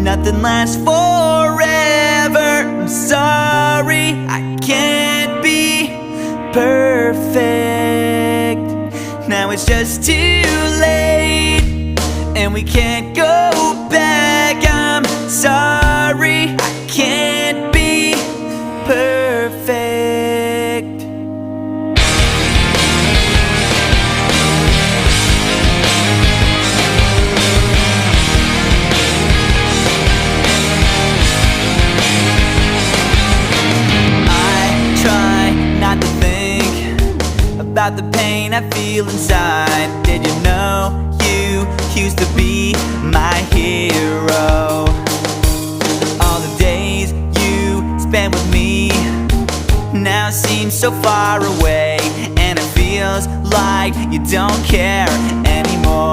nothing lasts forever. I'm sorry, I can't be perfect. Now it's just too late, and we can't go back. I'm sorry, I can't be perfect. Not to think about the pain I feel inside. Did you know you used to be my hero? All the days you spent with me now seem so far away, and it feels like you don't care anymore.